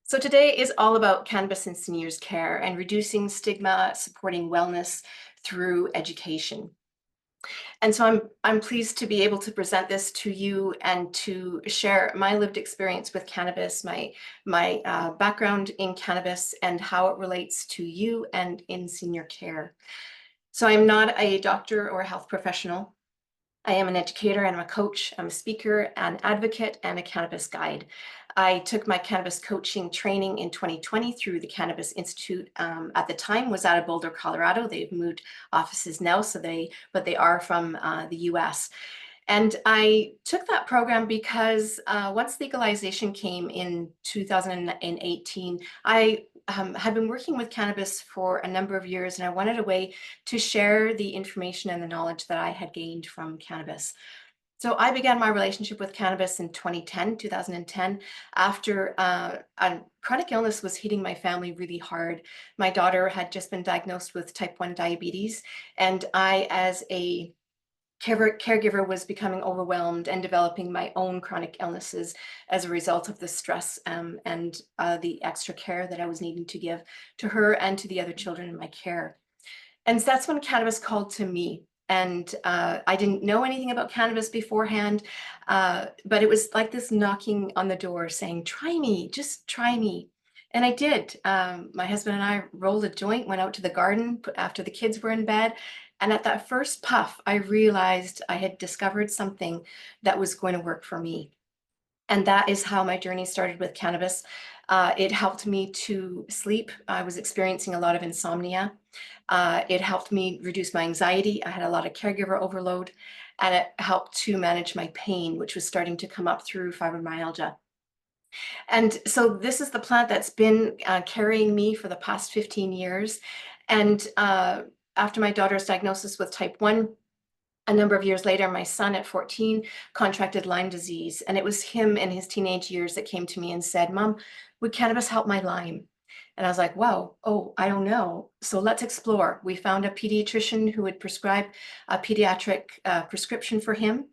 So today is all about cannabis in seniors care and reducing stigma, supporting wellness through education. And so I'm pleased to be able to present this to you and to share my lived experience with cannabis, my background in cannabis, and how it relates to you and in senior care. So I'm not a doctor or a health professional. I am an educator and I'm a coach, I'm a speaker, an advocate, and a cannabis guide. I took my cannabis coaching training in 2020 through the Cannabis Institute. At the time was out of Boulder, Colorado. They've moved offices now, but they are from the US. And I took that program because once legalization came in 2018, I had been working with cannabis for a number of years, and I wanted a way to share the information and the knowledge that I had gained from cannabis. So I began my relationship with cannabis in 2010, after a chronic illness was hitting my family really hard. My daughter had just been diagnosed with type 1 diabetes, and I, as a caregiver, was becoming overwhelmed and developing my own chronic illnesses as a result of the stress and the extra care that I was needing to give to her and to the other children in my care. And that's when cannabis called to me. And I didn't know anything about cannabis beforehand, but it was like this knocking on the door saying, try me, just try me. And I did. My husband and I rolled a joint, went out to the garden after the kids were in bed. And at that first puff, I realized I had discovered something that was going to work for me. And that is how my journey started with cannabis. It helped me to sleep. I was experiencing a lot of insomnia. It helped me reduce my anxiety. I had a lot of caregiver overload, and it helped to manage my pain, which was starting to come up through fibromyalgia. And so this is the plant that's been carrying me for the past 15 years. And after my daughter's diagnosis with type 1, a number of years later, my son at 14 contracted Lyme disease. And it was him in his teenage years that came to me and said, Mom, would cannabis help my Lyme? And I was like, wow, oh, I don't know. So let's explore. We found a pediatrician who would prescribe a pediatric prescription for him.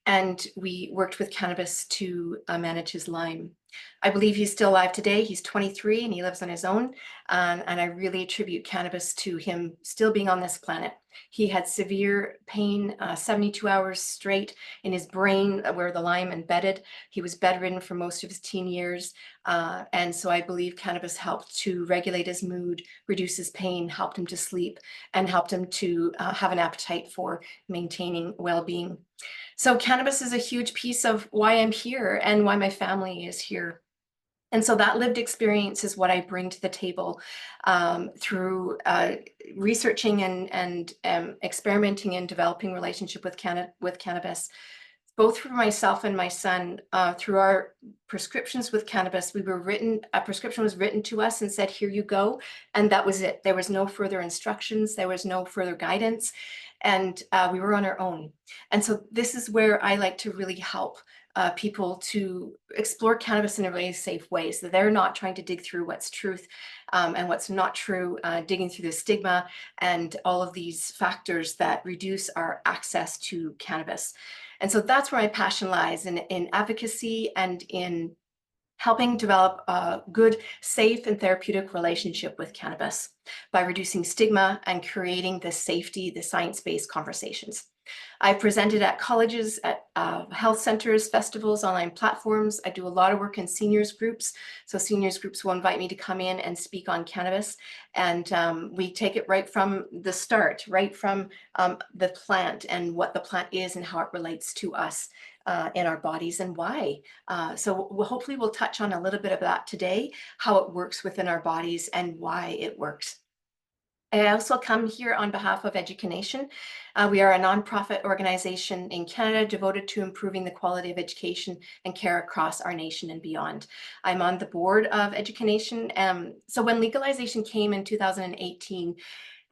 And we worked with cannabis to manage his Lyme. I believe he's still alive today. He's 23 and he lives on his own. And I really attribute cannabis to him still being on this planet. He had severe pain, 72 hours straight in his brain where the Lyme embedded. He was bedridden for most of his teen years. And so I believe cannabis helped to regulate his mood, reduce his pain, helped him to sleep, and helped him to have an appetite for maintaining well-being. So cannabis is a huge piece of why I'm here and why my family is here. And so that lived experience is what I bring to the table through researching and experimenting and developing relationship with cannabis, both for myself and my son. Through our prescriptions with cannabis, a prescription was written to us and said, here you go. And that was it. There was no further instructions. There was no further guidance. And we were on our own. And so this is where I like to really help people to explore cannabis in a really safe way, so they're not trying to dig through what's truth and what's not true, digging through the stigma and all of these factors that reduce our access to cannabis. And so that's where my passion lies, in advocacy and in helping develop a good, safe, and therapeutic relationship with cannabis by reducing stigma and creating the safety, the science-based conversations. I presented at colleges, at health centers, festivals, online platforms. I do a lot of work in seniors groups. So seniors groups will invite me to come in and speak on cannabis. And we take it right from the start, right from the plant and what the plant is and how it relates to us in our bodies and why. So hopefully we'll touch on a little bit of that today, how it works within our bodies and why it works. I also come here on behalf of Education. We are a nonprofit organization in Canada devoted to improving the quality of education and care across our nation and beyond. I'm on the board of Education. So when legalization came in 2018,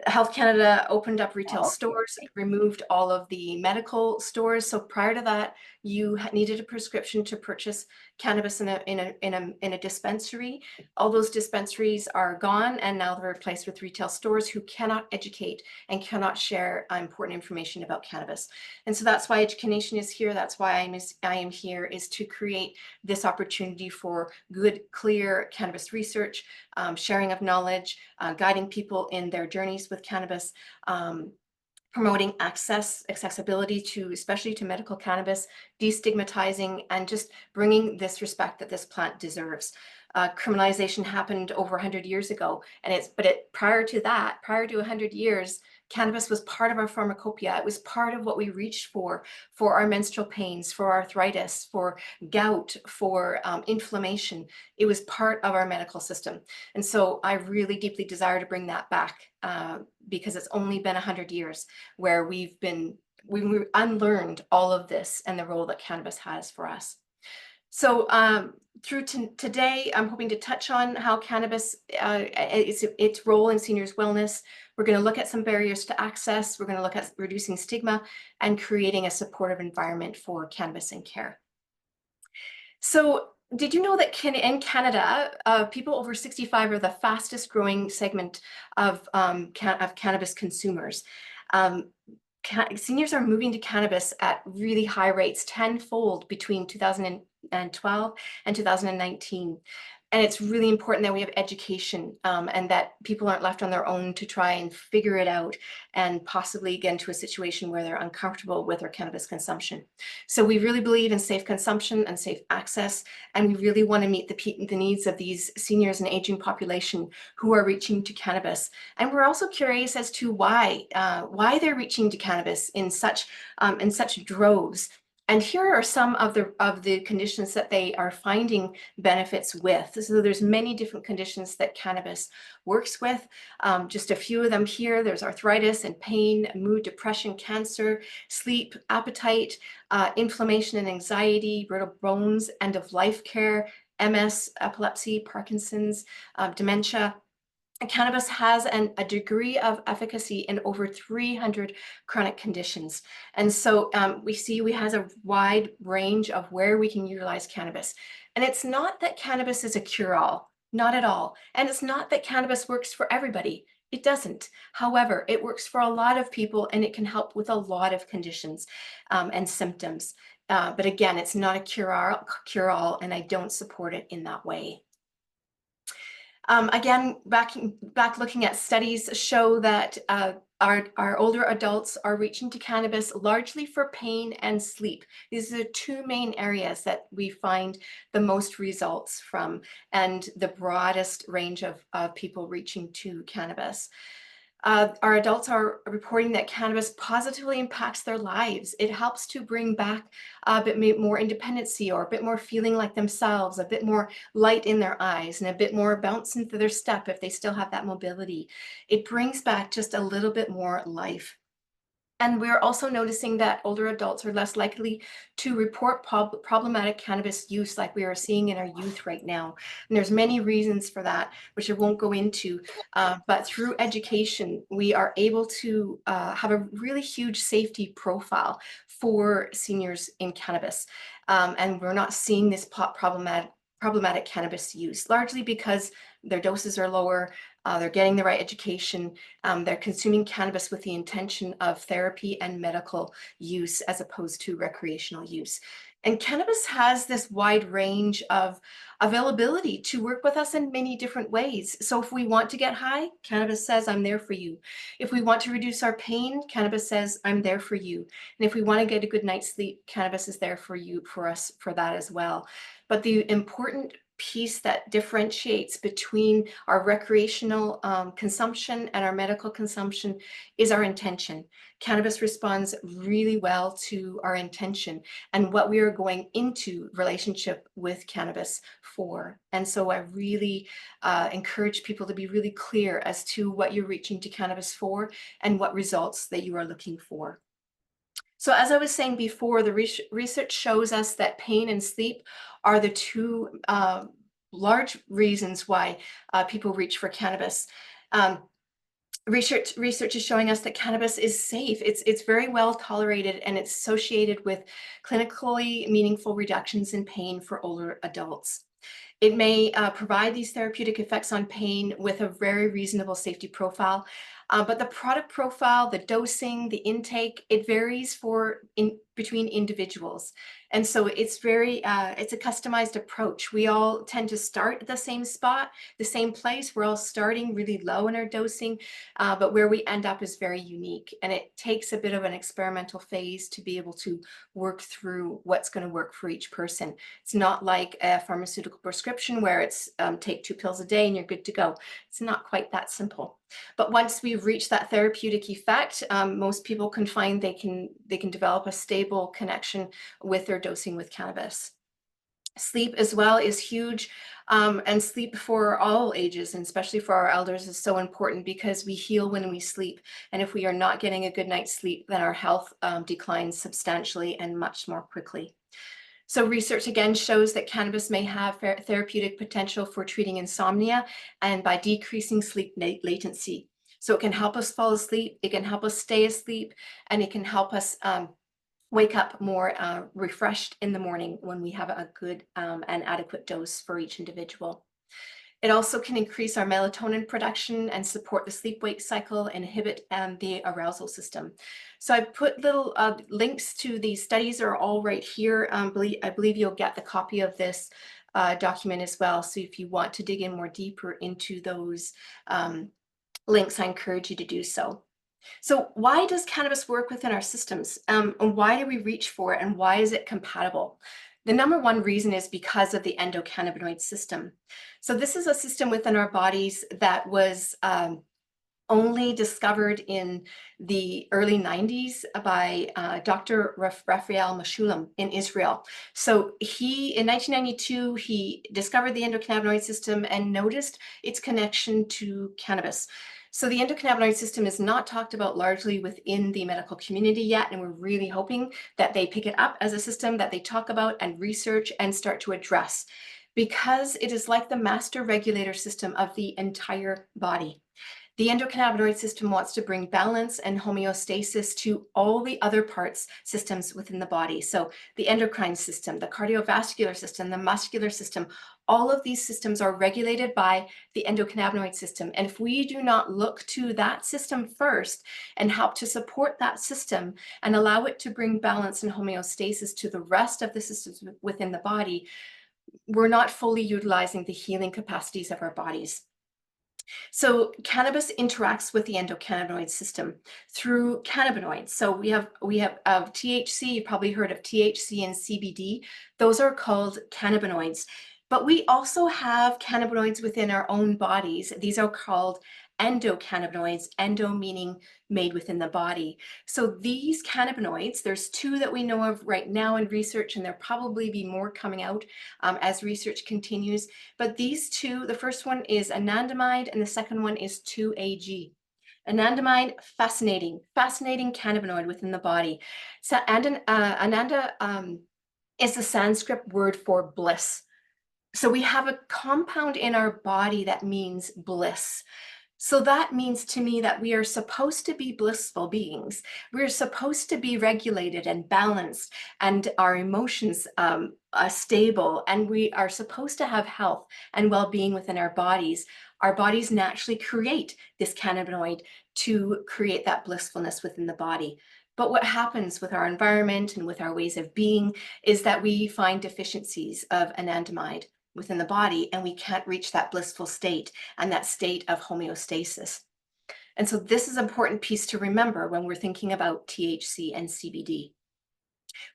Health Canada opened up retail stores, removed all of the medical stores. So prior to that, you needed a prescription to purchase cannabis in a dispensary. All those dispensaries are gone, and now they're replaced with retail stores who cannot educate and cannot share important information about cannabis. And so that's why Education is here. That's why I am here, is to create this opportunity for good, clear cannabis research, sharing of knowledge, guiding people in their journeys with cannabis, promoting accessibility to, especially to medical cannabis, destigmatizing, and just bringing this respect that this plant deserves. Criminalization happened over 100 years ago, and prior to that, prior to 100 years, cannabis was part of our pharmacopoeia. It was part of what we reached for our menstrual pains, for arthritis, for gout, for inflammation. It was part of our medical system. And so I really deeply desire to bring that back, because it's only been 100 years where we unlearned all of this and the role that cannabis has for us. So through today, I'm hoping to touch on how cannabis, its role in seniors' wellness. We're going to look at some barriers to access. We're going to look at reducing stigma and creating a supportive environment for cannabis and care. So did you know that in Canada, people over 65 are the fastest growing segment of cannabis consumers? Seniors are moving to cannabis at really high rates, tenfold between 2012 and 2019. And it's really important that we have education, and that people aren't left on their own to try and figure it out and possibly get into a situation where they're uncomfortable with their cannabis consumption. So we really believe in safe consumption and safe access, and we really want to meet the needs of these seniors and aging population who are reaching to cannabis. And we're also curious as to why they're reaching to cannabis in such droves. And here are some of the conditions that they are finding benefits with. So there's many different conditions that cannabis works with. Just a few of them here. There's arthritis and pain, mood, depression, cancer, sleep, appetite, inflammation and anxiety, brittle bones, end of life care, MS, epilepsy, Parkinson's, dementia. Cannabis has a degree of efficacy in over 300 chronic conditions. And so we has a wide range of where we can utilize cannabis. And it's not that cannabis is a cure-all, not at all. And it's not that cannabis works for everybody. It doesn't. However, it works for a lot of people, and it can help with a lot of conditions and symptoms. But again, it's not a cure-all, and I don't support it in that way. Again, back looking at studies show that our older adults are reaching to cannabis largely for pain and sleep. These are the two main areas that we find the most results from, and the broadest range of people reaching to cannabis. Our adults are reporting that cannabis positively impacts their lives. It helps to bring back a bit more independency, or a bit more feeling like themselves, a bit more light in their eyes, and a bit more bounce into their step if they still have that mobility. It brings back just a little bit more life. And we're also noticing that older adults are less likely to report problematic cannabis use like we are seeing in our youth right now. And there's many reasons for that, which I won't go into. But through education, we are able to have a really huge safety profile for seniors in cannabis. And we're not seeing this problematic cannabis use, largely because their doses are lower, they're getting the right education, they're consuming cannabis with the intention of therapy and medical use as opposed to recreational use. And cannabis has this wide range of availability to work with us in many different ways. So if we want to get high, cannabis says, I'm there for you. If we want to reduce our pain, cannabis says, I'm there for you. And if we want to get a good night's sleep, cannabis is there for you, for us, for that as well. But the important piece that differentiates between our recreational consumption and our medical consumption is our intention. Cannabis responds really well to our intention and what we are going into relationship with cannabis for. And so I really encourage people to be really clear as to what you're reaching to cannabis for and what results that you are looking for. So as I was saying before, the research shows us that pain and sleep are the two large reasons why people reach for cannabis. Research is showing us that cannabis is safe. It's very well tolerated, and it's associated with clinically meaningful reductions in pain for older adults. It may provide these therapeutic effects on pain with a very reasonable safety profile, but the product profile, the dosing, the intake, it varies between individuals. And so it's a customized approach. We all tend to start at the same spot, the same place. We're all starting really low in our dosing, but where we end up is very unique. And it takes a bit of an experimental phase to be able to work through what's going to work for each person. It's not like a pharmaceutical prescription where it's take 2 pills a day and you're good to go. It's not quite that simple. But once we've reached that therapeutic effect, most people can find they can develop a stable connection with their dosing with cannabis. Sleep as well is huge, and sleep for all ages, and especially for our elders, is so important because we heal when we sleep. And if we are not getting a good night's sleep, then our health declines substantially and much more quickly. So research again shows that cannabis may have therapeutic potential for treating insomnia and by decreasing sleep latency. So it can help us fall asleep, it can help us stay asleep, and it can help us wake up more refreshed in the morning when we have a good and adequate dose for each individual. It also can increase our melatonin production and support the sleep-wake cycle, inhibit the arousal system. So I put little links to these studies are all right here. I believe you'll get the copy of this document as well. So if you want to dig in more deeper into those links, I encourage you to do so. So why does cannabis work within our systems? And why do we reach for it? And why is it compatible? The number one reason is because of the endocannabinoid system. So this is a system within our bodies that was only discovered in the early 90s by Dr. Raphael Mechoulam in Israel. So in 1992, he discovered the endocannabinoid system and noticed its connection to cannabis. So the endocannabinoid system is not talked about largely within the medical community yet, and we're really hoping that they pick it up as a system that they talk about and research and start to address, because it is like the master regulator system of the entire body. The endocannabinoid system wants to bring balance and homeostasis to all the other systems within the body. So the endocrine system, the cardiovascular system, the muscular system, all of these systems are regulated by the endocannabinoid system. And if we do not look to that system first and help to support that system and allow it to bring balance and homeostasis to the rest of the systems within the body, we're not fully utilizing the healing capacities of our bodies. So cannabis interacts with the endocannabinoid system through cannabinoids. So we have THC. You probably heard of THC and CBD. Those are called cannabinoids. But we also have cannabinoids within our own bodies. These are called endocannabinoids, endo meaning made within the body. So these cannabinoids, there's 2 that we know of right now in research, and there'll probably be more coming out as research continues. But these 2, the first one is anandamide and the second one is 2-AG. Anandamide, fascinating cannabinoid within the body. So ananda is the Sanskrit word for bliss. So we have a compound in our body that means bliss. So that means to me that we are supposed to be blissful beings. We're supposed to be regulated and balanced, and our emotions are stable, and we are supposed to have health and well-being within our bodies. Our bodies naturally create this cannabinoid to create that blissfulness within the body. But what happens with our environment and with our ways of being is that we find deficiencies of anandamide within the body, and we can't reach that blissful state and that state of homeostasis. And so this is an important piece to remember when we're thinking about THC and CBD.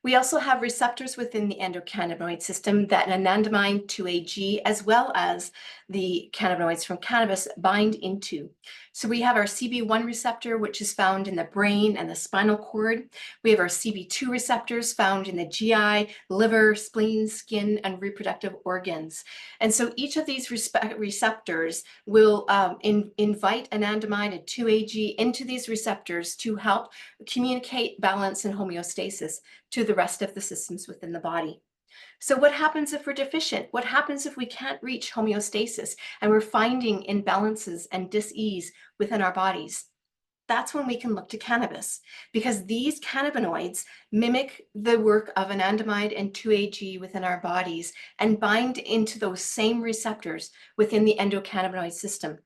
We also have receptors within the endocannabinoid system that anandamide, 2-AG, as well as the cannabinoids from cannabis bind into. So we have our CB1 receptor, which is found in the brain and the spinal cord. We have our CB2 receptors found in the GI, liver, spleen, skin, and reproductive organs. And so each of these receptors will invite anandamide and 2-AG into these receptors to help communicate balance and homeostasis to the rest of the systems within the body. So what happens if we're deficient? What happens if we can't reach homeostasis and we're finding imbalances and dis-ease within our bodies? That's when we can look to cannabis, because these cannabinoids mimic the work of anandamide and 2-AG within our bodies and bind into those same receptors within the endocannabinoid system.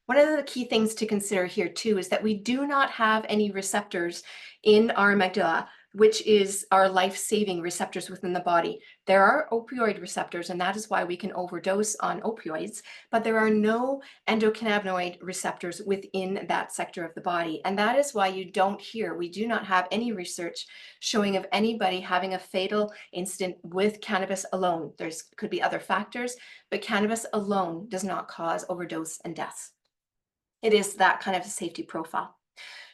One of the key things to consider here too is that we do not have any receptors in our amygdala, which is our life-saving receptors within the body. There are opioid receptors, and that is why we can overdose on opioids, but there are no endocannabinoid receptors within that sector of the body. And that is why you don't hear, we do not have any research showing of anybody having a fatal incident with cannabis alone. There's could be other factors, but cannabis alone does not cause overdose and deaths. It is that kind of a safety profile.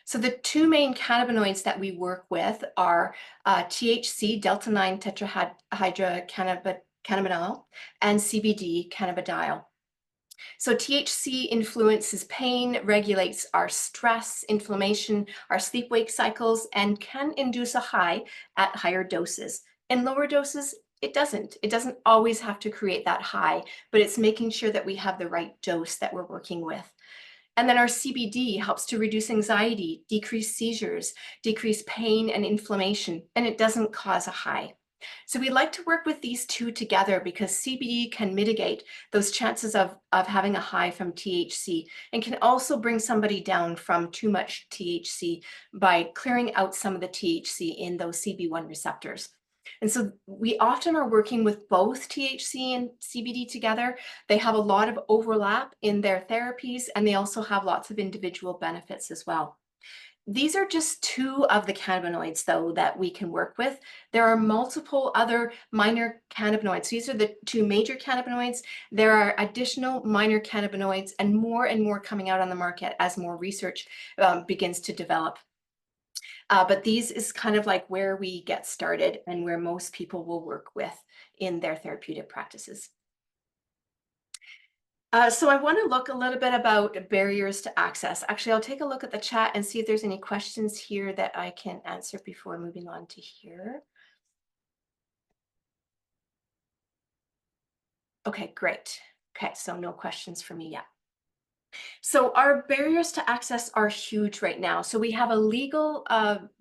So the two main cannabinoids that we work with are THC, delta-9 tetrahydrocannabinol, and CBD, cannabidiol. So THC influences pain, regulates our stress, inflammation, our sleep-wake cycles, and can induce a high at higher doses. In lower doses, it doesn't. It doesn't always have to create that high, but it's making sure that we have the right dose that we're working with. And then our CBD helps to reduce anxiety, decrease seizures, decrease pain and inflammation, and it doesn't cause a high. So we like to work with these two together because CBD can mitigate those chances of having a high from THC and can also bring somebody down from too much THC by clearing out some of the THC in those CB1 receptors. And so we often are working with both THC and CBD together. They have a lot of overlap in their therapies, and they also have lots of individual benefits as well. These are just two of the cannabinoids, though, that we can work with. There are multiple other minor cannabinoids. These are the two major cannabinoids. There are additional minor cannabinoids and more coming out on the market as more research begins to develop. But these is kind of like where we get started and where most people will work with in their therapeutic practices. So I want to look a little bit about barriers to access. Actually, I'll take a look at the chat and see if there's any questions here that I can answer before moving on to here. Okay, great. Okay, so no questions for me yet. So our barriers to access are huge right now. So we have a legal,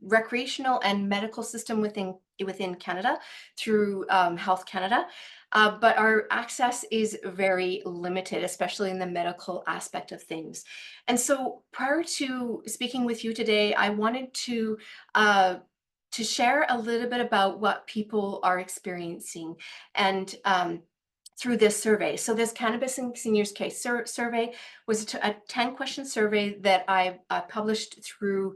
recreational and medical system within Canada through Health Canada, but our access is very limited, especially in the medical aspect of things. And so prior to speaking with you today, I wanted to share a little bit about what people are experiencing and through this survey. So this Cannabis in Seniors Case survey was a 10-question survey that I published through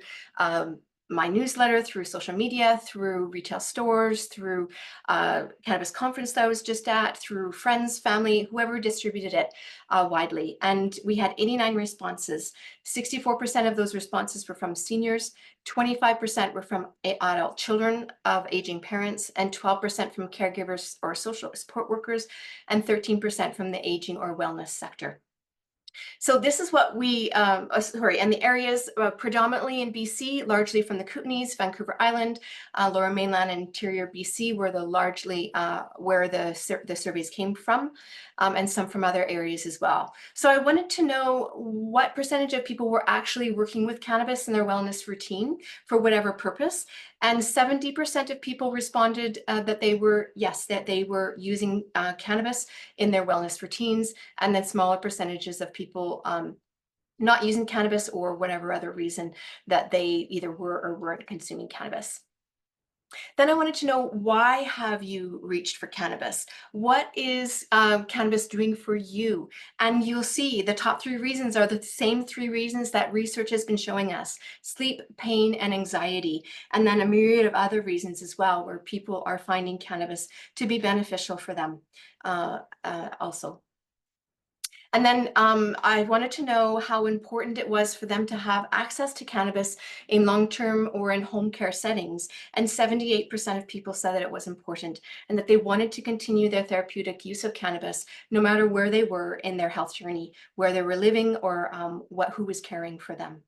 my newsletter, through social media, through retail stores, through cannabis conference that I was just at, through friends, family, whoever distributed it widely. And we had 89 responses. 64% of those responses were from seniors, 25% were from adult children of aging parents, and 12% from caregivers or social support workers, and 13% from the aging or wellness sector. So this is what we, and the areas predominantly in BC, largely from the Kootenays, Vancouver Island, Lower Mainland, and Interior BC were the largely where the surveys came from, and some from other areas as well. So I wanted to know what percentage of people were actually working with cannabis in their wellness routine for whatever purpose. And 70% of people responded that they were, yes, that they were using cannabis in their wellness routines, and then smaller percentages of people not using cannabis or whatever other reason that they either were or weren't consuming cannabis. Then I wanted to know, why have you reached for cannabis? What is cannabis doing for you? And you'll see the top 3 reasons are the same 3 reasons that research has been showing us: sleep, pain, and anxiety. And then a myriad of other reasons as well, where people are finding cannabis to be beneficial for them also. And then I wanted to know how important it was for them to have access to cannabis in long-term or in home care settings. And 78% of people said that it was important and that they wanted to continue their therapeutic use of cannabis no matter where they were in their health journey, where they were living, or who was caring for them.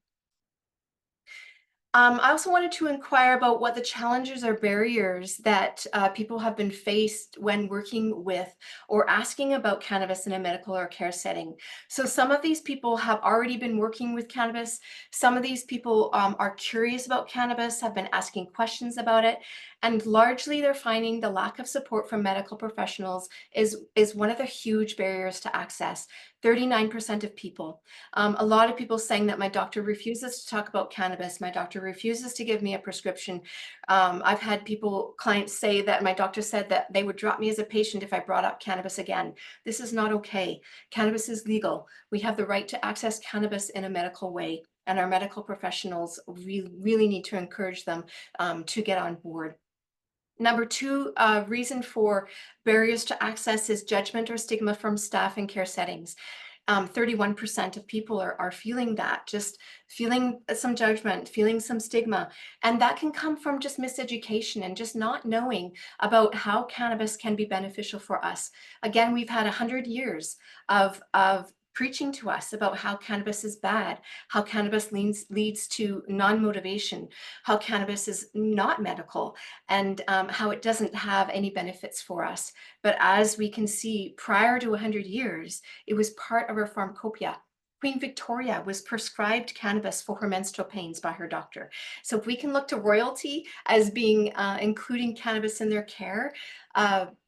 I also wanted to inquire about what the challenges or barriers that people have been faced when working with or asking about cannabis in a medical or care setting. So, some of these people have already been working with cannabis. Some of these people are curious about cannabis, have been asking questions about it, and largely they're finding the lack of support from medical professionals is one of the huge barriers to access. 39% of people. A lot of people saying that my doctor refuses to talk about cannabis. My doctor refuses to give me a prescription. I've had clients say that my doctor said that they would drop me as a patient if I brought up cannabis again. This is not okay. Cannabis is legal. We have the right to access cannabis in a medical way. And our medical professionals really need to encourage them to get on board. Number two reason for barriers to access is judgment or stigma from staff in care settings. 31% of people are feeling that, just feeling some judgment, feeling some stigma. And that can come from just miseducation and just not knowing about how cannabis can be beneficial for us. Again, we've had 100 years of preaching to us about how cannabis is bad, how cannabis leads to non-motivation, how cannabis is not medical, and how it doesn't have any benefits for us. But as we can see, prior to 100 years, it was part of our pharmacopoeia. Queen Victoria was prescribed cannabis for her menstrual pains by her doctor. So if we can look to royalty as being including cannabis in their care,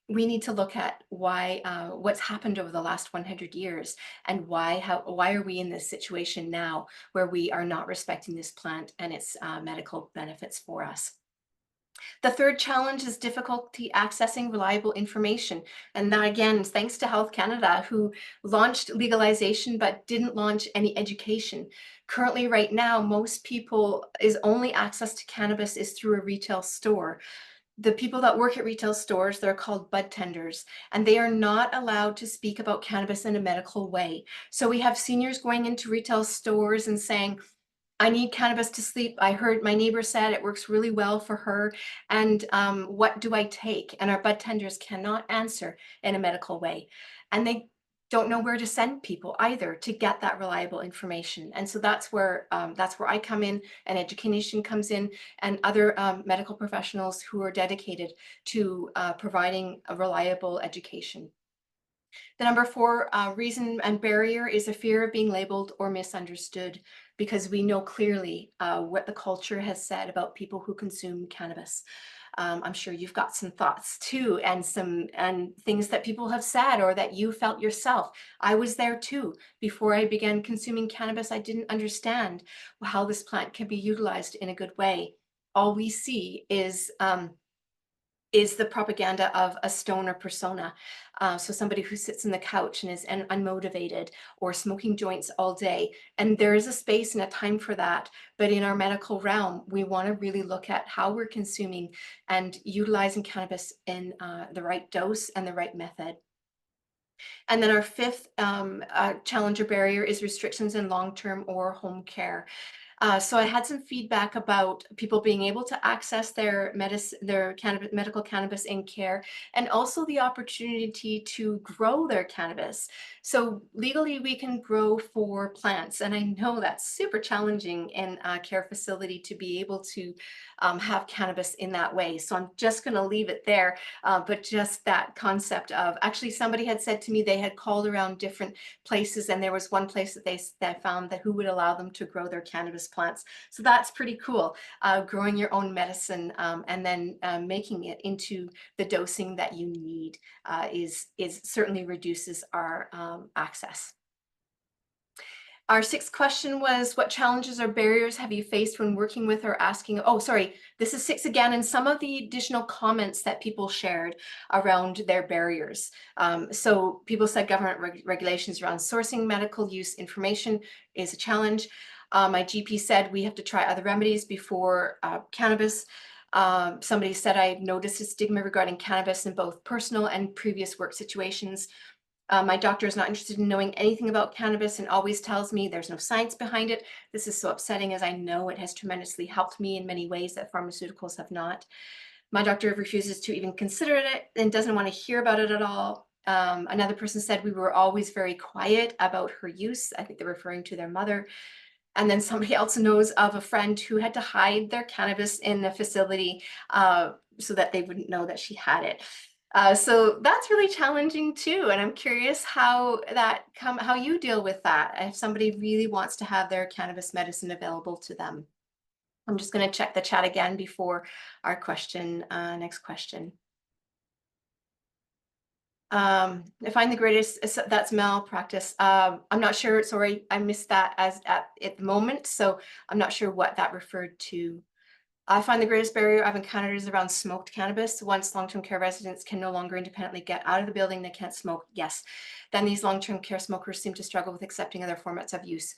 we need to look at what's happened over the last 100 years and why are we in this situation now where we are not respecting this plant and its medical benefits for us. The third challenge is difficulty accessing reliable information. And that again is thanks to Health Canada, who launched legalization but didn't launch any education. Currently, right now, most people is only access to cannabis is through a retail store. The people that work at retail stores, they're called bud tenders, and they are not allowed to speak about cannabis in a medical way. So we have seniors going into retail stores and saying, I need cannabis to sleep. I heard my neighbor said it works really well for her. And what do I take? And our bud tenders cannot answer in a medical way. And they don't know where to send people either to get that reliable information. And so that's where I come in, and education comes in, and other medical professionals who are dedicated to providing a reliable education. The number four reason and barrier is a fear of being labeled or misunderstood, because we know clearly what the culture has said about people who consume cannabis. I'm sure you've got some thoughts too, and things that people have said or that you felt yourself. I was there too. Before I began consuming cannabis, I didn't understand how this plant can be utilized in a good way. All we see is the propaganda of a stoner persona. So somebody who sits on the couch and is unmotivated or smoking joints all day. And there is a space and a time for that. But in our medical realm, we want to really look at how we're consuming and utilizing cannabis in the right dose and the right method. And then our fifth challenger barrier is restrictions in long-term or home care. So I had some feedback about people being able to access their medical cannabis in care, and also the opportunity to grow their cannabis. So legally, we can grow for plants, and I know that's super challenging in a care facility to be able to have cannabis in that way. So I'm just going to leave it there. But just that concept of, actually, somebody had said to me they had called around different places, and there was one place that they found that who would allow them to grow their cannabis plants. So that's pretty cool. Growing your own medicine and then making it into the dosing that you need is certainly reduces our access. Our sixth question was, what challenges or barriers have you faced when working with or asking? Oh, sorry, this is six again, and some of the additional comments that people shared around their barriers. So people said government regulations around sourcing medical use information is a challenge. My GP said we have to try other remedies before cannabis. Somebody said, I've noticed a stigma regarding cannabis in both personal and previous work situations. My doctor is not interested in knowing anything about cannabis and always tells me there's no science behind it. This is so upsetting, as I know it has tremendously helped me in many ways that pharmaceuticals have not. My doctor refuses to even consider it and doesn't want to hear about it at all. Another person said we were always very quiet about her use. I think they're referring to their mother. And then somebody else knows of a friend who had to hide their cannabis in the facility so that they wouldn't know that she had it. So that's really challenging too. And I'm curious how how you deal with that if somebody really wants to have their cannabis medicine available to them. I'm just going to check the chat again before our question, next question. I find the greatest, that's malpractice. I'm not sure, sorry, I missed that as at the moment, so I'm not sure what that referred to. I find the greatest barrier I've encountered is around smoked cannabis. Once long-term care residents can no longer independently get out of the building, they can't smoke. Yes. Then these long-term care smokers seem to struggle with accepting other formats of use.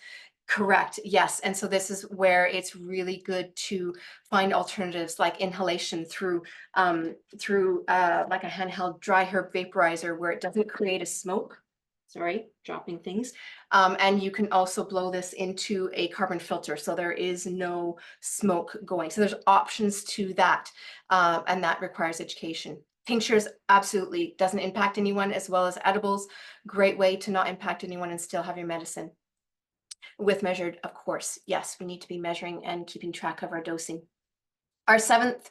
Correct. Yes. And so this is where it's really good to find alternatives like inhalation through like a handheld dry herb vaporizer where it doesn't create a smoke. Sorry, dropping things. And you can also blow this into a carbon filter, so there is no smoke going. So there's options to that, and that requires education. Tinctures absolutely doesn't impact anyone, as well as edibles. Great way to not impact anyone and still have your medicine. With measured, of course, yes, we need to be measuring and keeping track of our dosing. Our seventh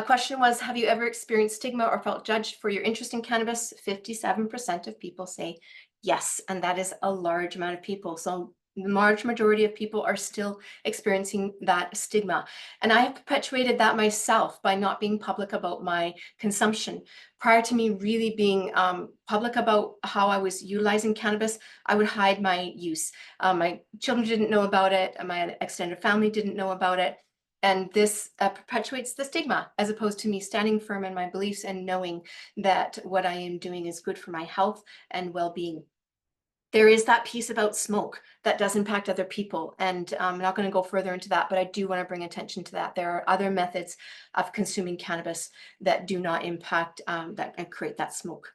question was, have you ever experienced stigma or felt judged for your interest in cannabis? 57% of people say yes, and that is a large amount of people. So the large majority of people are still experiencing that stigma. And I have perpetuated that myself by not being public about my consumption. Prior to me really being public about how I was utilizing cannabis, I would hide my use. My children didn't know about it, and my extended family didn't know about it. And this perpetuates the stigma, as opposed to me standing firm in my beliefs and knowing that what I am doing is good for my health and well-being. There is that piece about smoke that does impact other people. And I'm not going to go further into that, but I do want to bring attention to that. There are other methods of consuming cannabis that do not impact, that create that smoke.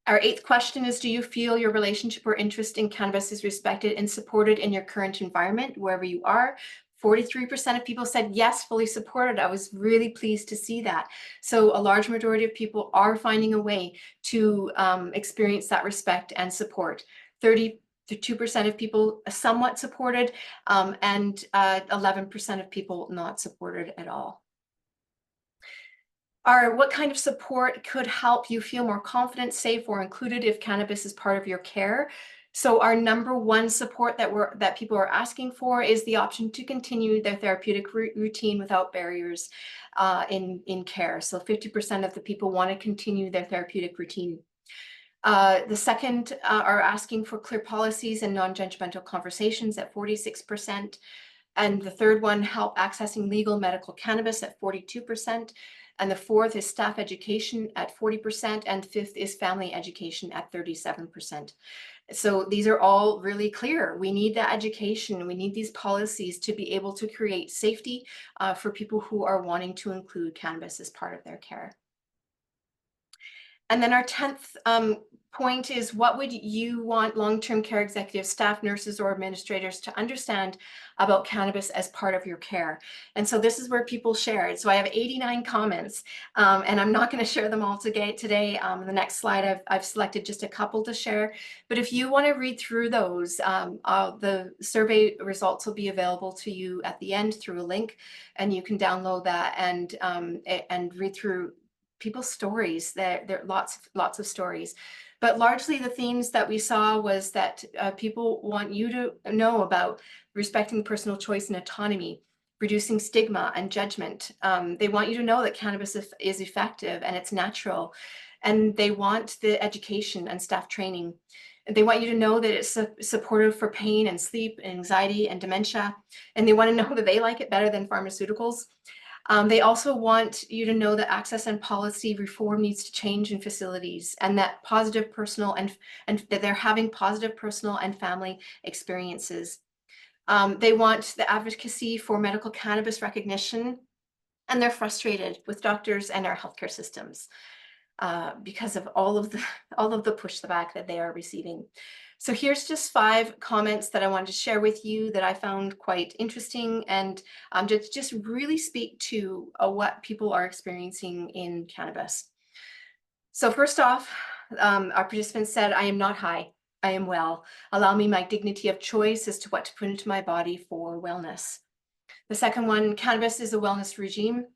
Our eighth question is, do you feel your relationship or interest in cannabis is respected and supported in your current environment, wherever you are? 43% of people said yes, fully supported. I was really pleased to see that. So a large majority of people are finding a way to experience that respect and support. 32% of people somewhat supported, and 11% of people not supported at all. What kind of support could help you feel more confident, safe, or included if cannabis is part of your care? So our number one support that people are asking for is the option to continue their therapeutic routine without barriers in care. So 50% of the people want to continue their therapeutic routine. The second are asking for clear policies and non-judgmental conversations at 46%. And the third one, help accessing legal medical cannabis at 42%. And the fourth is staff education at 40%. And fifth is family education at 37%. So these are all really clear. We need that education. We need these policies to be able to create safety for people who are wanting to include cannabis as part of their care. And then our 10th point is, what would you want long-term care executives, staff, nurses, or administrators to understand about cannabis as part of your care? And so this is where people shared. So I have 89 comments, and I'm not going to share them all today. In the next slide, I've selected just a couple to share. But if you want to read through those, the survey results will be available to you at the end through a link, and you can download that and read through people's stories. There are lots of stories, but largely the themes that we saw was that people want you to know about respecting personal choice and autonomy, reducing stigma and judgment. They want you to know that cannabis is effective and it's natural, and they want the education and staff training. They want you to know that it's supportive for pain and sleep and anxiety and dementia, and they want to know that they like it better than pharmaceuticals. They also want you to know that access and policy reform needs to change in facilities, and that positive personal and that they're having positive personal and family experiences. They want the advocacy for medical cannabis recognition, and they're frustrated with doctors and our healthcare systems because of all of the pushback that they are receiving. So here's just 5 comments that I wanted to share with you that I found quite interesting, and just really speak to what people are experiencing in cannabis. So first off, our participants said, "I am not high." I am well. Allow me my dignity of choice as to what to put into my body for wellness. The second one, cannabis is a wellness regime.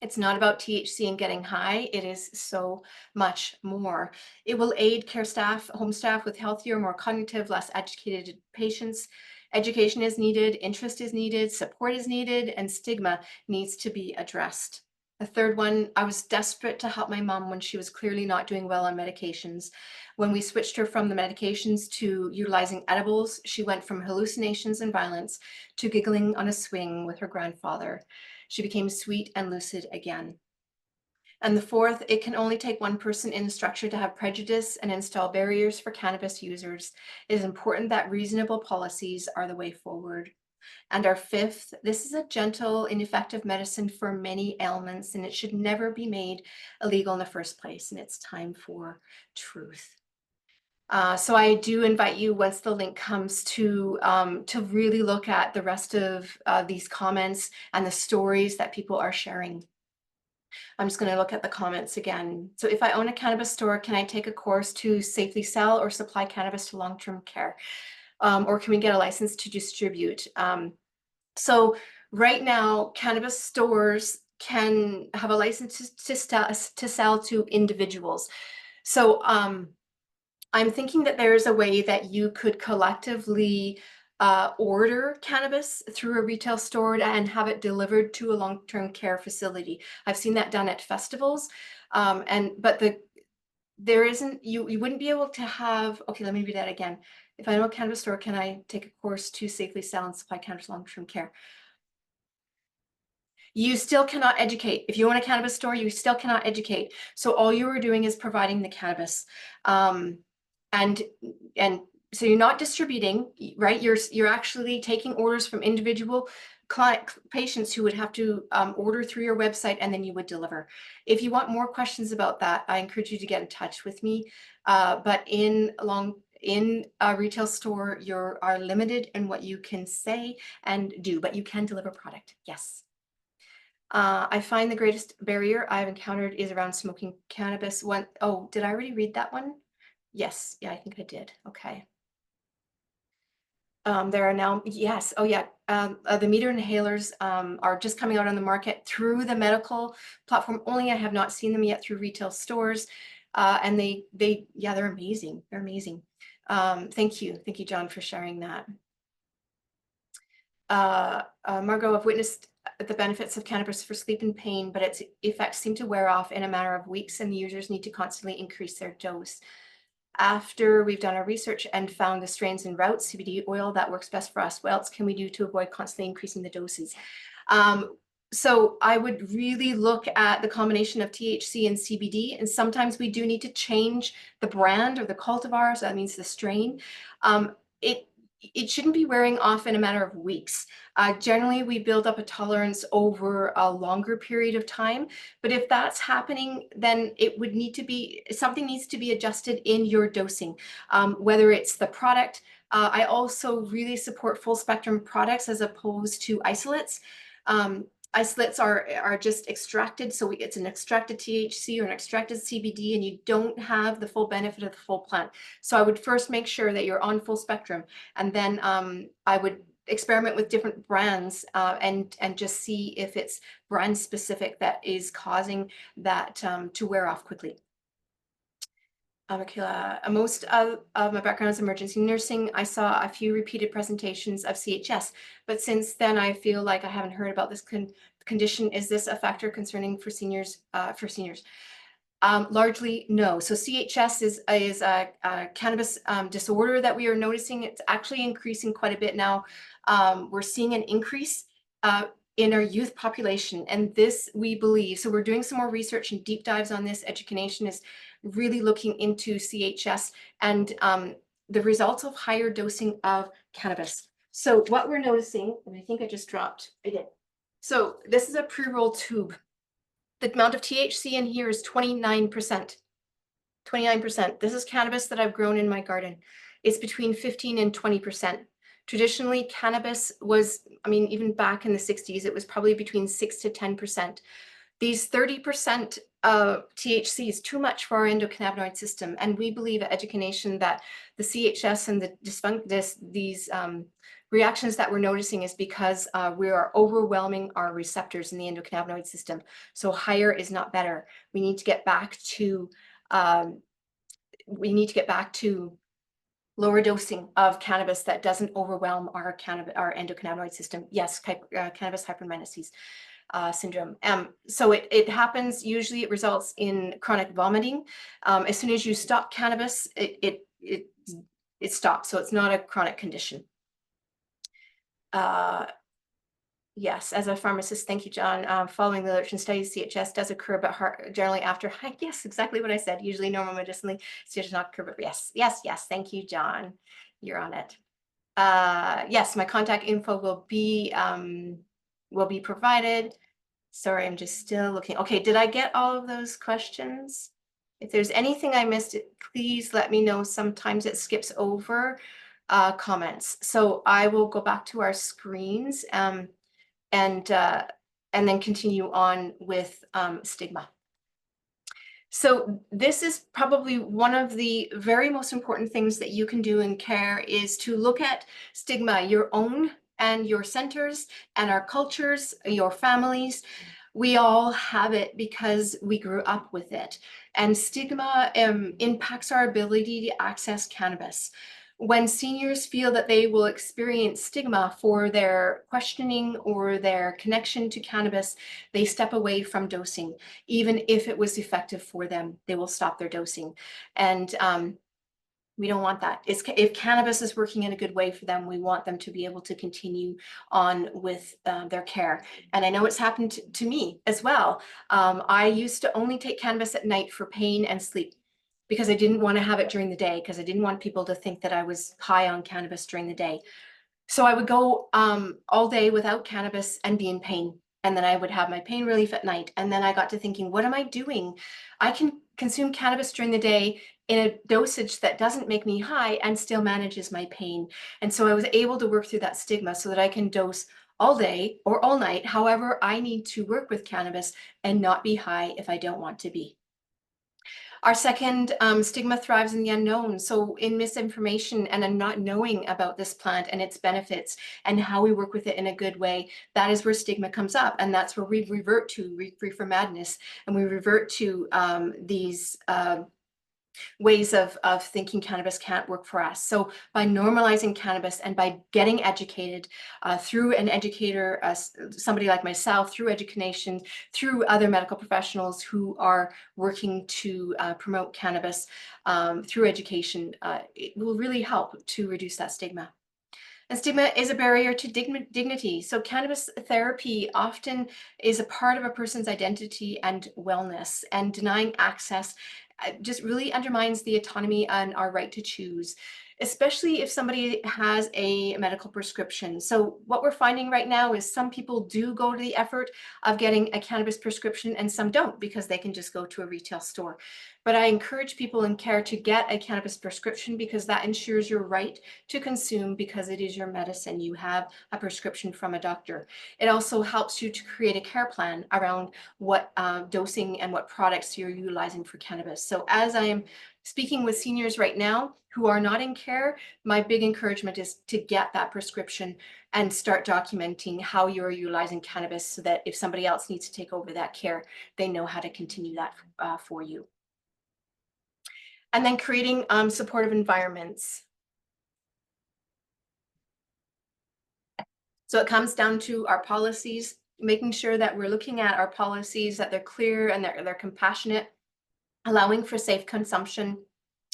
It's not about THC and getting high. It is so much more. It will aid care staff, home staff with healthier, more cognitive, less educated patients. Education is needed, interest is needed, support is needed, and stigma needs to be addressed. The third one, I was desperate to help my mom when she was clearly not doing well on medications. When we switched her from the medications to utilizing edibles, she went from hallucinations and violence to giggling on a swing with her grandfather. She became sweet and lucid again. And the fourth, it can only take one person in the structure to have prejudice and install barriers for cannabis users. It is important that reasonable policies are the way forward. And our fifth, this is a gentle and effective medicine for many ailments, and it should never be made illegal in the first place. And it's time for truth. So I do invite you, once the link comes, to really look at the rest of these comments and the stories that people are sharing. I'm just going to look at the comments again. So if I own a cannabis store, can I take a course to safely sell or supply cannabis to long-term care? Or can we get a license to distribute? So right now, cannabis stores can have a license to sell to individuals. So I'm thinking that there's a way that you could collectively order cannabis through a retail store and have it delivered to a long-term care facility. I've seen that done at festivals. But there isn't, you wouldn't be able to have, okay, let me read that again. If I know a cannabis store, can I take a course to safely sell and supply cannabis long-term care? You still cannot educate. If you own a cannabis store, you still cannot educate. So all you are doing is providing the cannabis. And and so you're not distributing, right? You're actually taking orders from individual patients who would have to order through your website, and then you would deliver. If you want more questions about that, I encourage you to get in touch with me. But in a retail store, you are limited in what you can say and do, but you can deliver product. Yes. I find the greatest barrier I've encountered is around smoking cannabis. Oh, did I already read that one? Yes, yeah, I think I did. Okay. There are now, yes, oh yeah, the meter inhalers are just coming out on the market through the medical platform only. I have not seen them yet through retail stores. And yeah, they're amazing. They're amazing. Thank you, John, for sharing that. Margot, I've witnessed the benefits of cannabis for sleep and pain, but its effects seem to wear off in a matter of weeks, and the users need to constantly increase their dose. After we've done our research and found the strains and routes, CBD oil that works best for us, what else can we do to avoid constantly increasing the doses? So I would really look at the combination of THC and CBD, and sometimes we do need to change the brand or the cultivar, so that means the strain. It shouldn't be wearing off in a matter of weeks. Generally, we build up a tolerance over a longer period of time. But if that's happening, then it would need to be, something needs to be adjusted in your dosing, whether it's the product. I also really support full spectrum products as opposed to isolates. Isolates are just extracted, so it's an extracted THC or an extracted CBD, and you don't have the full benefit of the full plant. So I would first make sure that you're on full spectrum, and then I would experiment with different brands and just see if it's brand specific that is causing that to wear off quickly. Michaela, most of my background is emergency nursing. I saw a few repeated presentations of CHS, but since then I feel like I haven't heard about this condition. Is this a factor concerning for seniors? Largely, no. So CHS is a cannabis disorder that we are noticing. It's actually increasing quite a bit now. We're seeing an increase in our youth population, and this we believe. So we're doing some more research and deep dives on this. Education is really looking into CHS and the results of higher dosing of cannabis. So what we're noticing, and I think I just dropped, I did. So this is a pre-roll tube. The amount of THC in here is 29%. 29%. This is cannabis that I've grown in my garden. It's between 15 and 20%. Traditionally, cannabis was, I mean, even back in the 60s, it was probably between 6 to 10%. These 30% THC is too much for our endocannabinoid system. And we believe at Education that the CHS and these reactions that we're noticing is because we are overwhelming our receptors in the endocannabinoid system. So higher is not better. We need to get back to lower dosing of cannabis that doesn't overwhelm our endocannabinoid system. Yes, cannabis hypermeneses syndrome. So it happens, usually it results in chronic vomiting. As soon as you stop cannabis, it stops. So it's not a chronic condition. Yes, as a pharmacist, thank you, John. Following the literature and studies, CHS does occur, but generally after, yes, exactly what I said. Usually normal medicinally, CHS does not occur, but yes, thank you, John. You're on it. Yes, my contact info will be provided. Sorry, I'm just still looking. Okay, did I get all of those questions? If there's anything I missed, please let me know. Sometimes it skips over comments. So I will go back to our screens and then continue on with stigma. So this is probably one of the very most important things that you can do in care, is to look at stigma, your own and your centers and our cultures, your families. We all have it because we grew up with it. And stigma impacts our ability to access cannabis. When seniors feel that they will experience stigma for their questioning or their connection to cannabis, they step away from dosing. Even if it was effective for them, they will stop their dosing. And we don't want that. If cannabis is working in a good way for them, we want them to be able to continue on with their care. And I know it's happened to me as well. I used to only take cannabis at night for pain and sleep, because I didn't want to have it during the day, because I didn't want people to think that I was high on cannabis during the day. So I would go all day without cannabis and be in pain. And then I would have my pain relief at night. And then I got to thinking, what am I doing? I can consume cannabis during the day in a dosage that doesn't make me high and still manages my pain. And so I was able to work through that stigma so that I can dose all day or all night, however I need to work with cannabis, and not be high if I don't want to be. Our second stigma thrives in the unknown. So in misinformation and in not knowing about this plant and its benefits and how we work with it in a good way, that is where stigma comes up. And that's where we revert to reefer madness, and we revert to these ways of thinking cannabis can't work for us. So by normalizing cannabis and by getting educated through an educator, somebody like myself, through education, through other medical professionals who are working to promote cannabis through education, it will really help to reduce that stigma. And stigma is a barrier to dignity. So cannabis therapy often is a part of a person's identity and wellness, and denying access just really undermines the autonomy and our right to choose, especially if somebody has a medical prescription. So what we're finding right now is some people do go to the effort of getting a cannabis prescription, and some don't, because they can just go to a retail store. But I encourage people in care to get a cannabis prescription, because that ensures your right to consume, because it is your medicine. You have a prescription from a doctor. It also helps you to create a care plan around what dosing and what products you're utilizing for cannabis. So as I am speaking with seniors right now who are not in care, my big encouragement is to get that prescription and start documenting how you're utilizing cannabis, so that if somebody else needs to take over that care, they know how to continue that for you. And then creating supportive environments. So it comes down to our policies, making sure that we're looking at our policies, that they're clear and they're compassionate, allowing for safe consumption,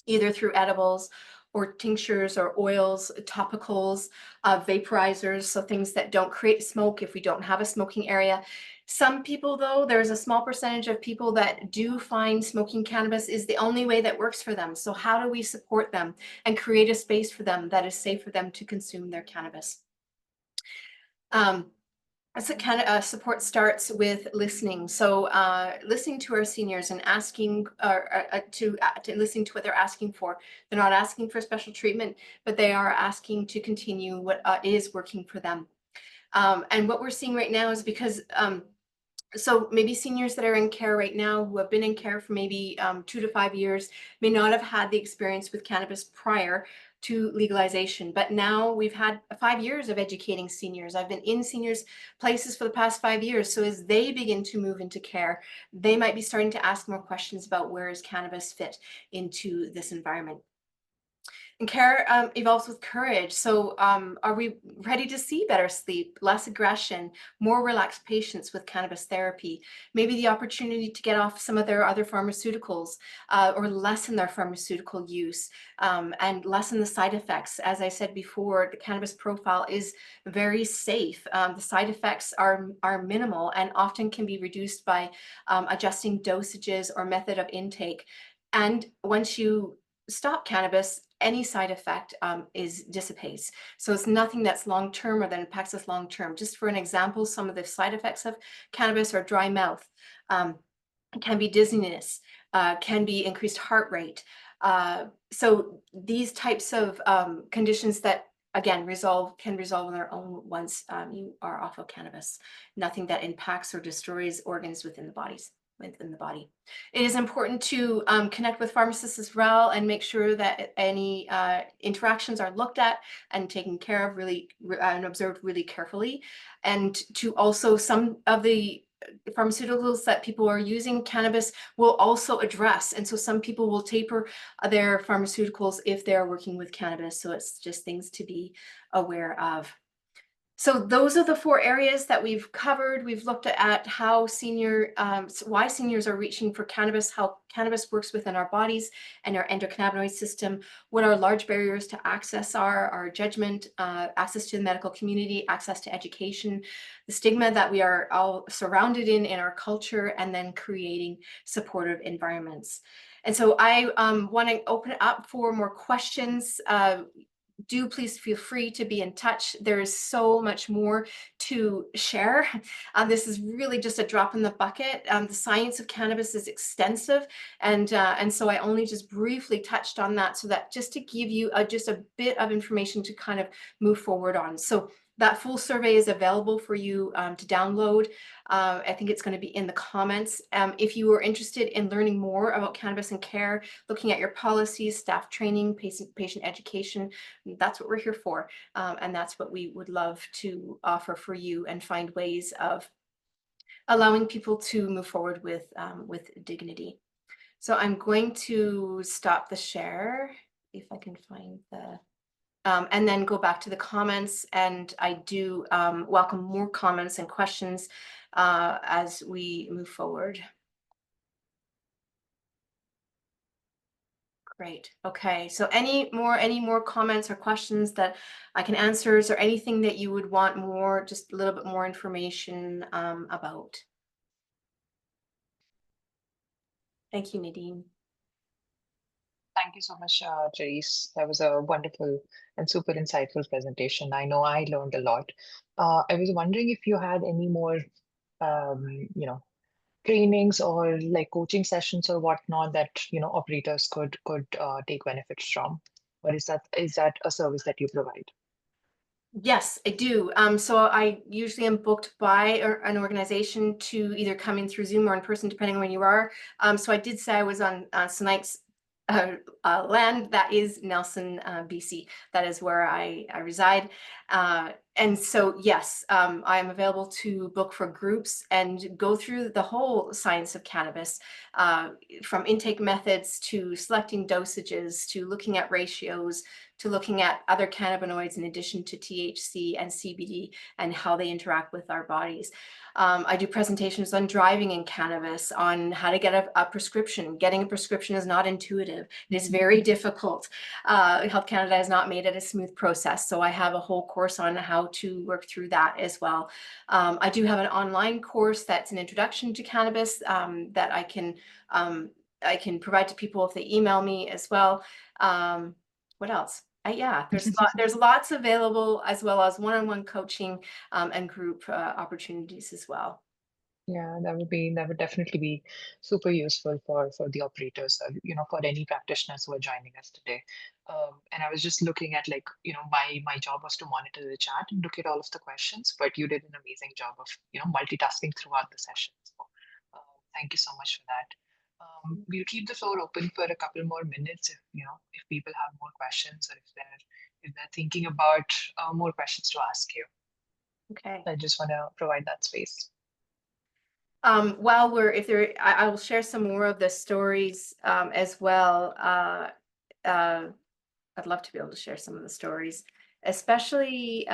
either through edibles or tinctures or oils, topicals, vaporizers, so things that don't create smoke if we don't have a smoking area. Some people, though, there's a small percentage of people that do find smoking cannabis is the only way that works for them. So how do we support them and create a space for them that is safe for them to consume their cannabis? So support starts with listening. So listening to our seniors and asking to listening to what they're asking for. They're not asking for special treatment, but they are asking to continue what is working for them. And what we're seeing right now is because So maybe seniors that are in care right now who have been in care for maybe 2 to 5 years may not have had the experience with cannabis prior to legalization, but now we've had 5 years of educating seniors. I've been in seniors places for the past 5 years. So as they begin to move into care, they might be starting to ask more questions about where is cannabis fit into this environment. And care evolves with courage. So, are we ready to see better sleep, less aggression, more relaxed patients with cannabis therapy? Maybe the opportunity to get off some of their other pharmaceuticals or lessen their pharmaceutical use and lessen the side effects. As I said before, the cannabis profile is very safe. The side effects are minimal and often can be reduced by adjusting dosages or method of intake. And once you stop cannabis, any side effect is dissipates. So it's nothing that's long term or that impacts us long term. Just for an example, some of the side effects of cannabis are dry mouth, can be dizziness, can be increased heart rate. So these types of conditions that again can resolve on their own once you are off of cannabis. Nothing that impacts or destroys organs within the bodies. Within the body. It is important to connect with pharmacists as well and make sure that any interactions are looked at and taken care of really and observed really carefully. And to also some of the pharmaceuticals that people are using, cannabis will also address. And so some people will taper their pharmaceuticals if they're working with cannabis. So it's just things to be aware of. So those are the 4 areas that we've covered. We've looked at how why seniors are reaching for cannabis, how cannabis works within our bodies and our endocannabinoid system, what our large barriers to access are, our judgment, access to the medical community, access to education, the stigma that we are all surrounded in our culture, and then creating supportive environments. And so I want to open it up for more questions. Do please feel free to be in touch. There is so much more to share. This is really just a drop in the bucket. The science of cannabis is extensive, and so I only just briefly touched on that, so that just to give you just a bit of information to kind of move forward on. So that full survey is available for you to download. I think it's going to be in the comments. If you are interested in learning more about cannabis and care, looking at your policies, staff training, patient education, that's what we're here for. And that's what we would love to offer for you and find ways of allowing people to move forward with dignity. So I'm going to stop the share if I can find the and then go back to the comments. And I do welcome more comments and questions as we move forward. Great. Okay. So any more comments or questions that I can answer? Is there anything that you would want more, just a little bit more information about? Thank you, Nadine. Thank you so much, Therese. That was a wonderful and super insightful presentation. I know I learned a lot. I was wondering if you had any more, you know, trainings or like coaching sessions or whatnot that, operators could take benefits from, or is that a service that you provide? Yes, I do. So I usually am booked by an organization to either come in through Zoom or in person, depending on when you are. So I did say I was on tonight's land. That is Nelson, BC. That is where I reside. And so, yes, I am available to book for groups and go through the whole science of cannabis, from intake methods to selecting dosages, to looking at ratios, to looking at other cannabinoids in addition to THC and CBD and how they interact with our bodies. I do presentations on driving in cannabis, on how to get a prescription. Getting a prescription is not intuitive. It is very difficult. Health Canada has not made it a smooth process. So I have a whole course on how to work through that as well. I do have an online course that's an introduction to cannabis that I can provide to people if they email me as well. What else? Yeah, there's lots available, as well as one-on-one coaching and group opportunities as well. Yeah, that would definitely be super useful for the operators, for any practitioners who are joining us today. And I was just looking at, like, my job was to monitor the chat and look at all of the questions, but you did an amazing job of multitasking throughout the session. So thank you so much for that. We'll keep the floor open for a couple more minutes if people have more questions, or if they're thinking about more questions to ask you. Okay. I just want to provide that space. While if there, I will share some more of the stories as well. I'd love to be able to share some of the stories, especially,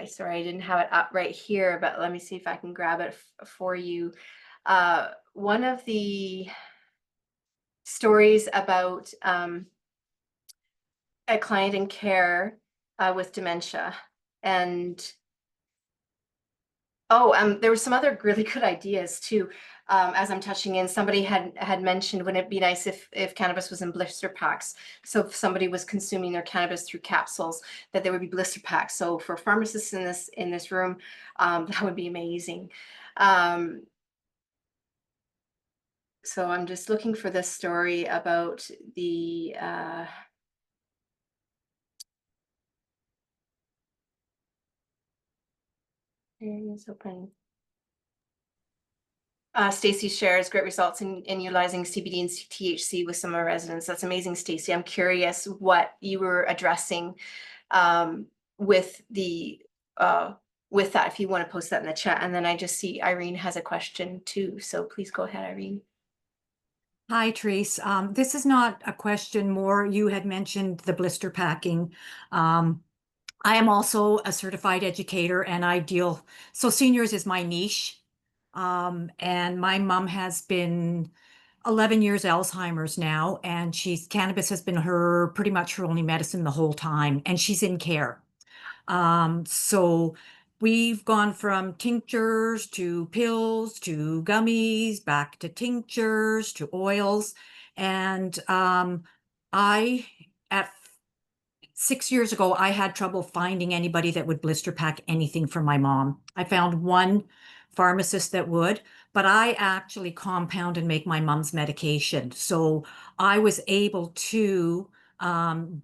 sorry, I didn't have it up right here, but let me see if I can grab it for you. One of the stories about a client in care with dementia. And there were some other really good ideas too. As I'm touching in, somebody had mentioned, wouldn't it be nice if cannabis was in blister packs? So if somebody was consuming their cannabis through capsules, that there would be blister packs. So for pharmacists in this room, that would be amazing. So I'm just looking for this story about the areas open. Stacy shares great results in utilizing CBD and THC with some of our residents. That's amazing, Stacy. I'm curious what you were addressing with with that, if you want to post that in the chat. And then I just see Irene has a question too. So please go ahead, Irene. Hi, Trace. This is not a question more. You had mentioned the blister packing. I am also a certified educator and so seniors is my niche. And my mom has been 11 years Alzheimer's now, and cannabis has been pretty much her only medicine the whole time, and she's in care. So we've gone from tinctures to pills to gummies, back to tinctures to oils. And at 6 years ago, I had trouble finding anybody that would blister pack anything for my mom. I found one pharmacist that would, but I actually compound and make my mom's medication. So I was able to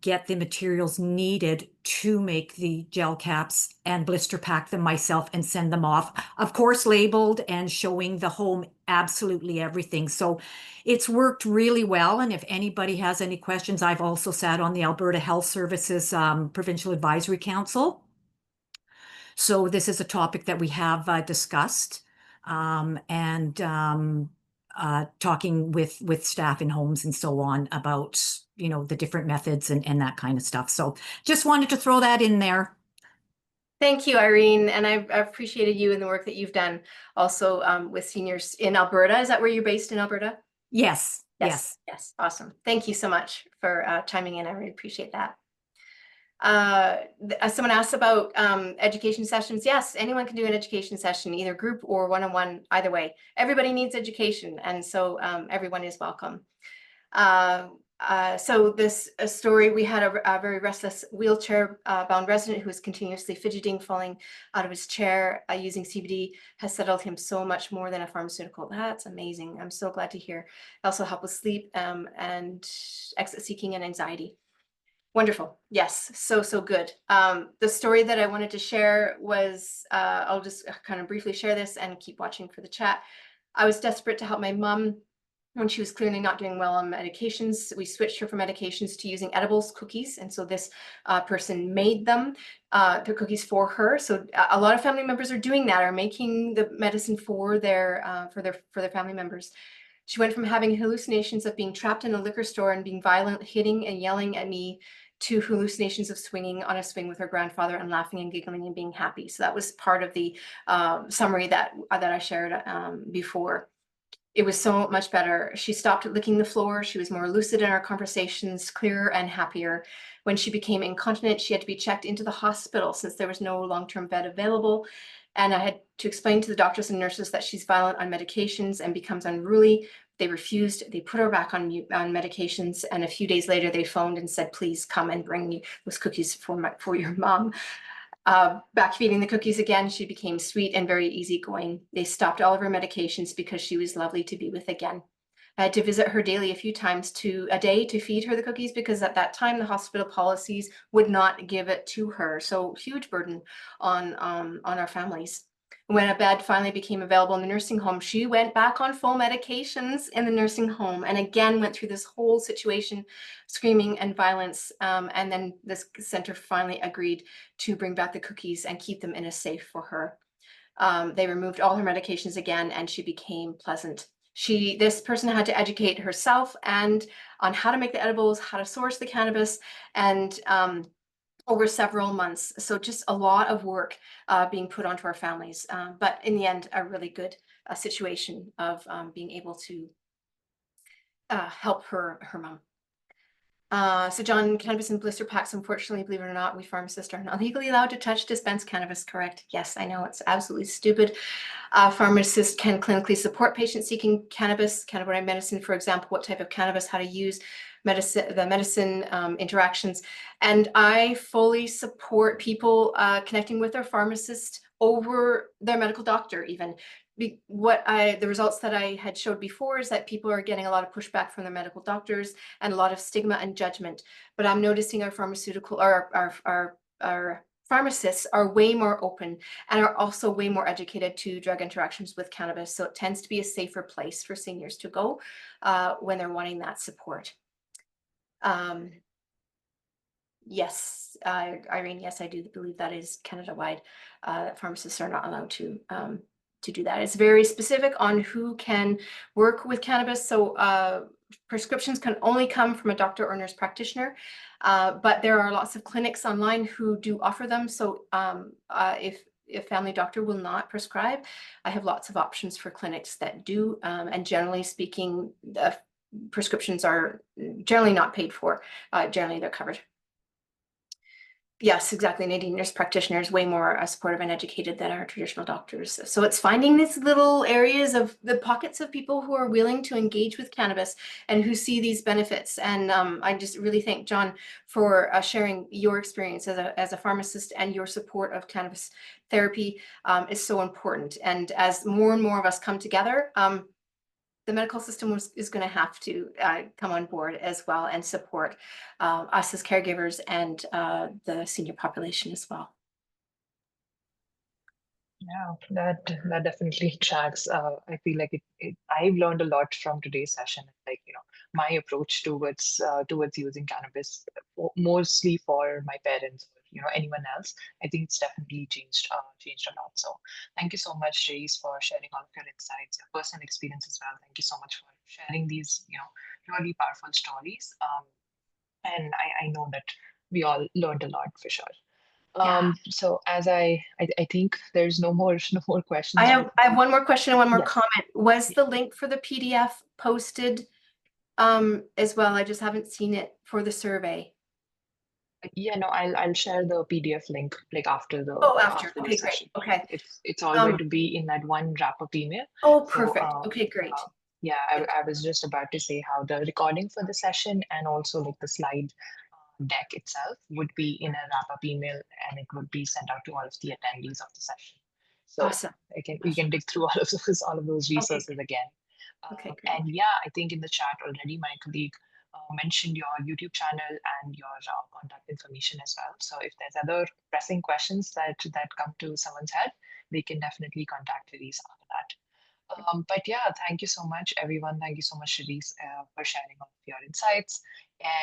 get the materials needed to make the gel caps and blister pack them myself and send them off, of course, labeled and showing the home absolutely everything. So it's worked really well. And if anybody has any questions, I've also sat on the Alberta Health Services Provincial Advisory Council. So this is a topic that we have discussed and talking with staff in homes and so on about, the different methods and that kind of stuff. So just wanted to throw that in there. Thank you, Irene. And I've appreciated you and the work that you've done also with seniors in Alberta. Is that where you're based, in Alberta? Yes. Yes. Awesome. Thank you so much for chiming in. I really appreciate that. Someone asked about education sessions. Yes, anyone can do an education session, either group or one-on-one, either way. Everybody needs education, and so everyone is welcome. So this story, we had a very restless wheelchair bound resident who was continuously fidgeting, falling out of his chair. Using CBD has settled him so much more than a pharmaceutical. That's amazing. I'm so glad to hear. Also help with sleep and exit seeking and anxiety. Wonderful. Yes. So good. The story that I wanted to share was, I'll just kind of briefly share this and keep watching for the chat. I was desperate to help my mom when she was clearly not doing well on medications. We switched her from medications to using edibles, cookies. And so this person made them, the cookies for her. So a lot of family members are doing that, are making the medicine for their family members. She went from having hallucinations of being trapped in a liquor store and being violent, hitting and yelling at me, to hallucinations of swinging on a swing with her grandfather and laughing and giggling and being happy. So that was part of the summary that I shared before. It was so much better. She stopped licking the floor. She was more lucid in our conversations, clearer and happier. When she became incontinent, she had to be checked into the hospital since there was no long-term bed available. And I had to explain to the doctors and nurses that she's violent on medications and becomes unruly. They refused. They put her back on medications. And a few days later, they phoned and said, please come and bring me those cookies for your mom. Back feeding the cookies again, she became sweet and very easygoing. They stopped all of her medications because she was lovely to be with again. I had to visit her daily a few times a day to feed her the cookies because at that time the hospital policies would not give it to her. So huge burden on our families. When a bed finally became available in the nursing home, she went back on full medications in the nursing home and again went through this whole situation, screaming and violence. And then this center finally agreed to bring back the cookies and keep them in a safe for her. They removed all her medications again and she became pleasant. This person had to educate herself and on how to make the edibles, how to source the cannabis, and over several months. So just a lot of work being put onto our families. But in the end, a really good situation of being able to help her mom. So John, cannabis and blister packs, unfortunately, believe it or not, we pharmacists are not legally allowed to touch, dispense cannabis, correct? Yes, I know, it's absolutely stupid. Pharmacists can clinically support patients seeking cannabis, cannabinoid medicine, for example, what type of cannabis, how to use the medicine interactions. And I fully support people connecting with their pharmacist over their medical doctor even. The results that I had showed before is that people are getting a lot of pushback from their medical doctors and a lot of stigma and judgment. But I'm noticing our pharmaceutical or our pharmacists are way more open and are also way more educated to drug interactions with cannabis. So it tends to be a safer place for seniors to go when they're wanting that support. Yes, Irene, yes, I do believe that is Canada-wide. Pharmacists are not allowed to do that. It's very specific on who can work with cannabis. So prescriptions can only come from a doctor or nurse practitioner, but there are lots of clinics online who do offer them. So if a family doctor will not prescribe, I have lots of options for clinics that do. And generally speaking, the prescriptions are generally not paid for. Generally, they're covered. Yes, exactly. Nadine, nurse practitioners way more supportive and educated than our traditional doctors. So it's finding these little areas of the pockets of people who are willing to engage with cannabis and who see these benefits. And I just really thank John for sharing your experience as a pharmacist, and your support of cannabis therapy is so important. And as more and more of us come together, the medical system is going to have to come on board as well and support us as caregivers and the senior population as well. Yeah, that definitely tracks. I feel like I've learned a lot from today's session. Like, my approach towards using cannabis, mostly for my parents or anyone else. I think it's definitely changed a lot. So thank you so much, Jace, for sharing all of your insights, your personal experience as well. Thank you so much for sharing these really powerful stories. And I know that we all learned a lot for sure. Yeah. So as I think there's no more questions. I have one more question and one more Yes. comment. Was the link for the PDF posted as well? I just haven't seen it for the survey. Yeah, no, I'll share the PDF link like after the After. the Okay, session. great. Okay. It's all going to be in that one wrap-up email. Oh, So perfect. Okay, great. yeah, I was just about to say how the recording for the session and also like the slide deck itself would be in a wrap-up email, and it would be sent out to all of the attendees of the session. So Awesome. you can dig through all of those resources Okay. again. Okay, great. And yeah, I think in the chat already, my colleague mentioned your YouTube channel and your contact information as well. So if there's other pressing questions that come to someone's head, they can definitely contact Therese after that. But yeah, thank you so much, everyone. Thank you so much, Therese, for sharing all of your insights.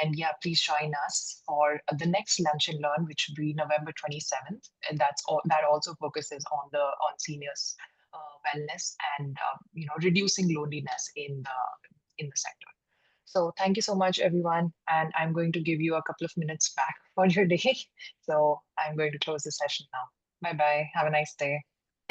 And yeah, please join us for the next Lunch and Learn, which will be November 27th. And that also focuses on seniors wellness and reducing loneliness in the sector. So thank you so much, everyone. And I'm going to give you a couple of minutes back for your day. So I'm going to close the session now. Bye bye. Have a nice day.